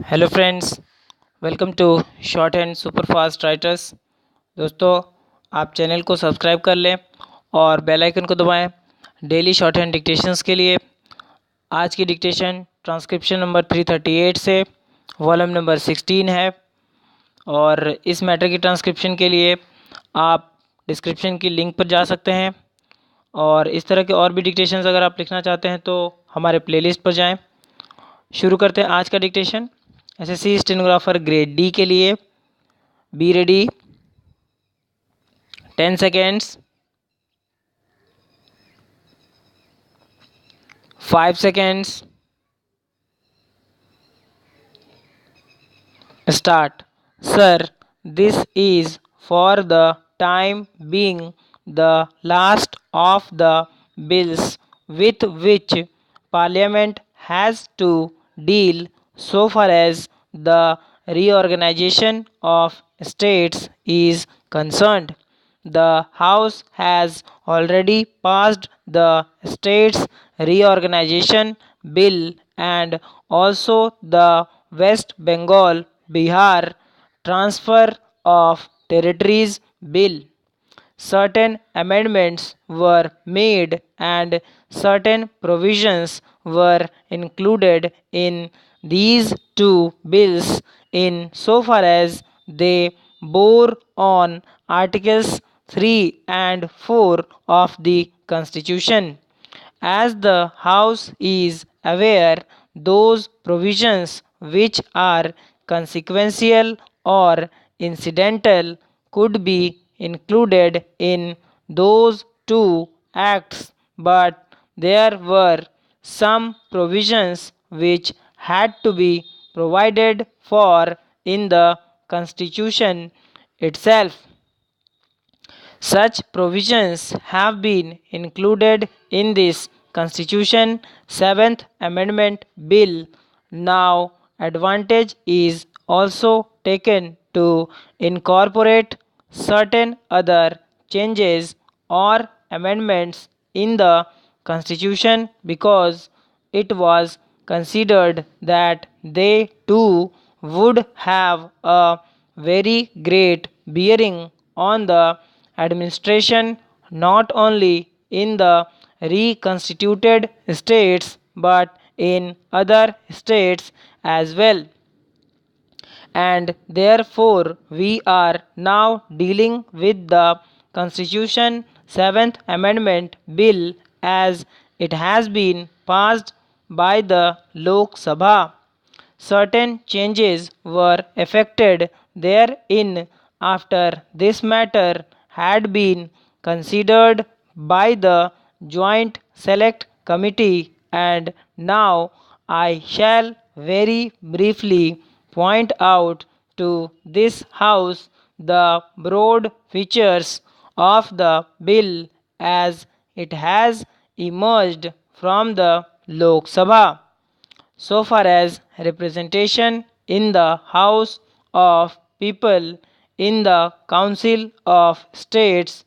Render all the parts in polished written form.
Hello friends, welcome to short and super fast writers. दोस्तों, आप channel को subscribe कर लें और बेल आइकन को दबाएं डेली शॉर्ट हैंड डिक्टेशंस के लिए। आज की डिक्टेशन ट्रांसक्रिप्शन नंबर 338 से वॉल्यूम नंबर 16 है और इस मैटर की ट्रांसक्रिप्शन के लिए आप डिस्क्रिप्शन की लिंक पर जा सकते हैं और इस तरह के और भी डिक्टेशंस अगर आप लिखना चाहते हैं तो हमारे प्लेलिस्ट पर जाएं। शुरू करते हैं आज का dictation. SSC stenographer grade D के लिए be ready. 10 seconds, 5 seconds, start. Sir, this is for the time being the last of the bills with which Parliament has to deal so far as the reorganization of states is concerned. The House has already passed the States Reorganization Bill and also the West Bengal Bihar Transfer of Territories Bill. Certain amendments were made and certain provisions were included in these two bills in so far as they bore on Articles 3 and 4 of the Constitution. As the House is aware, those provisions which are consequential or incidental could be included in those two acts, but there were some provisions which had to be provided for in the Constitution itself. Such provisions have been included in this Constitution 7th Amendment Bill. Now, advantage is also taken to incorporate certain other changes or amendments in the Constitution because it was considered that they too would have a very great bearing on the administration not only in the reconstituted states but in other states as well. And therefore we are now dealing with the Constitution 7th Amendment Bill as it has been passed by the Lok Sabha. Certain changes were effected therein after this matter had been considered by the Joint Select Committee, and now I shall very briefly point out to this House the broad features of the bill as it has emerged from the Lok Sabha. So far as representation in the House of People, in the Council of States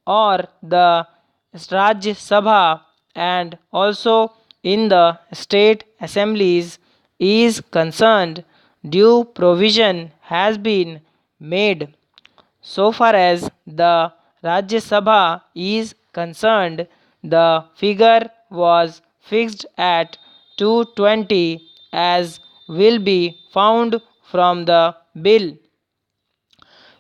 or the Rajya Sabha and also in the state assemblies is concerned, due provision has been made. So far as the Rajya Sabha is concerned, the figure was fixed at 220 as will be found from the bill.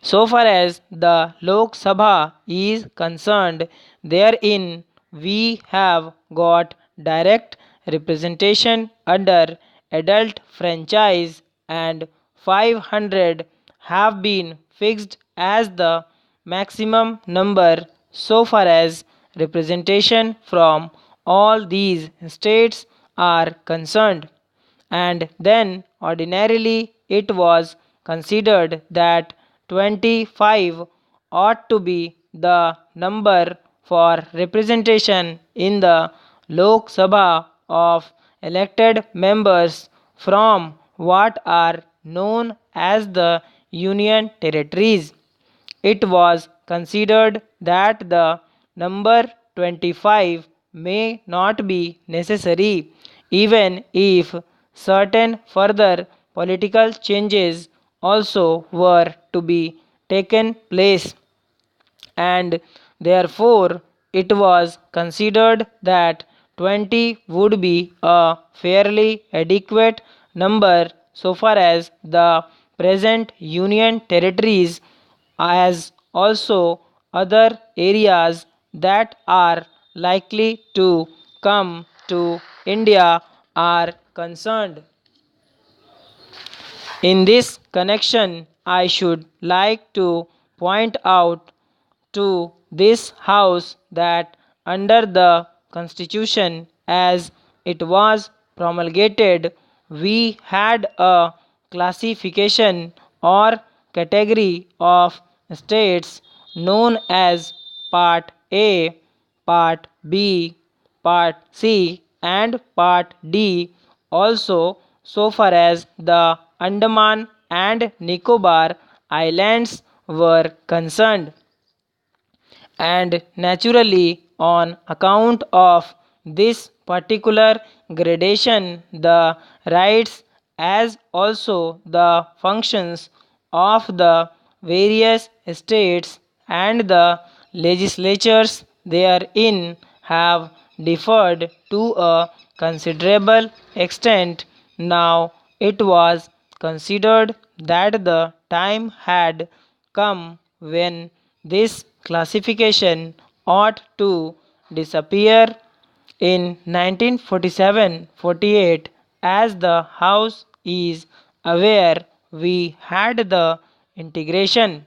So far as the Lok Sabha is concerned, therein we have got direct representation under adult franchise and 500 have been fixed as the maximum number so far as representation from all these states are concerned. And then ordinarily it was considered that 25 ought to be the number for representation in the Lok Sabha of elected members from what are known as the Union Territories. It was considered that the number 25 may not be necessary even if certain further political changes also were to be taken place, and therefore it was considered that 20 would be a fairly adequate number so far as the present Union territories, as also other areas that are likely to come to India are concerned. In this connection, I should like to point out to this House that under the Constitution as it was promulgated, we had a classification or category of states known as Part A, Part B, Part C, and Part D. Also, so far as the Andaman and Nicobar Islands were concerned, and naturally, on account of this particular gradation, the rights as also the functions of the various states and the legislatures therein have differed to a considerable extent. Now, it was considered that the time had come when this classification ought to disappear. In 1947-48, as the House is aware, we had the integration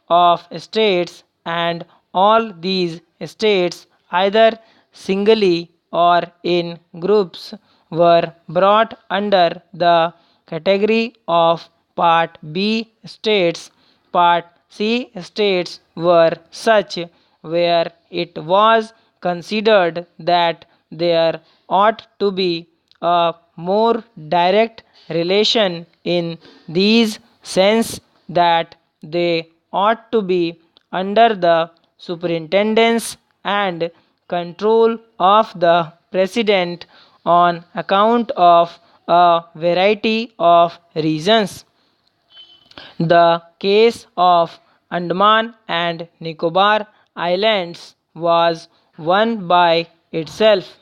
of states, and all these states, either singly or in groups, were brought under the category of Part B states. Part C states were such where it was considered that there ought to be a more direct relation in these sense that they ought to be under the superintendence and control of the president on account of a variety of reasons. The case of Andaman and Nicobar Islands was one by itself.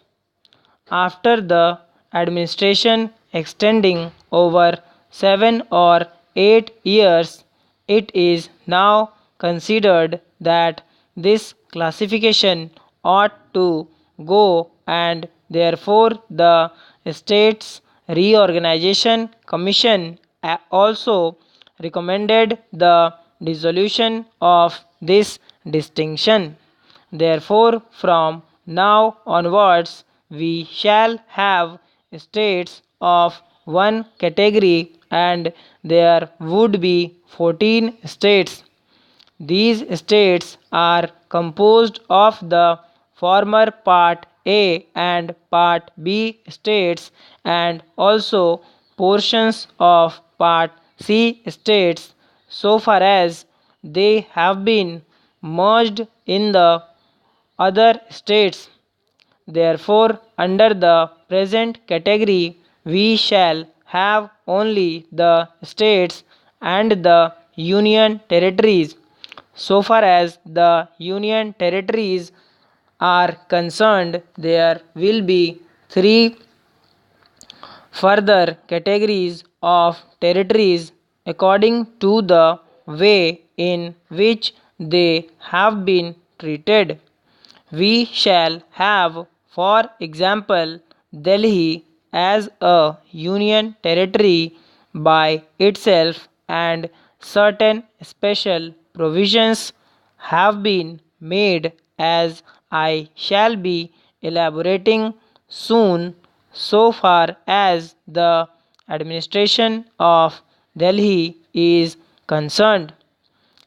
After the administration extending over 7 or 8 years, it is now considered that this classification ought to go, and therefore the States Reorganization Commission also recommended the dissolution of this distinction. Therefore, from now onwards, we shall have states of one category, and there would be 14 states. These states are composed of the former Part A and Part B states, and also portions of Part C states, so far as they have been merged in the other states. Therefore, under the present category, we shall have only the states and the union territories. So far as the union territories are concerned, there will be three further categories of territories according to the way in which they have been treated. We shall have, for example, Delhi as a union territory by itself, and certain special provisions have been made, as I shall be elaborating soon, so far as the administration of Delhi is concerned.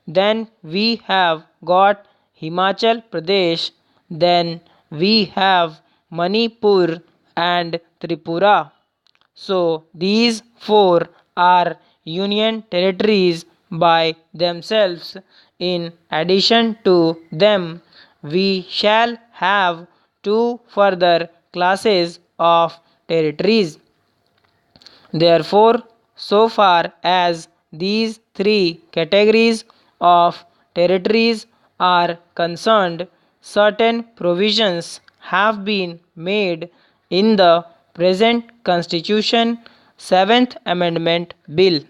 Then we have got Himachal Pradesh, then we have Manipur and Tripura. So these four are union territories by themselves. In addition to them, we shall have two further classes of territories. Therefore, So far as these three categories of territories are concerned, certain provisions have been made in the present Constitution 7th Amendment Bill.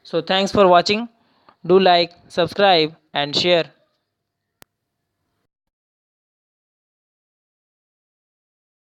So thanks for watching. Do like, subscribe and share.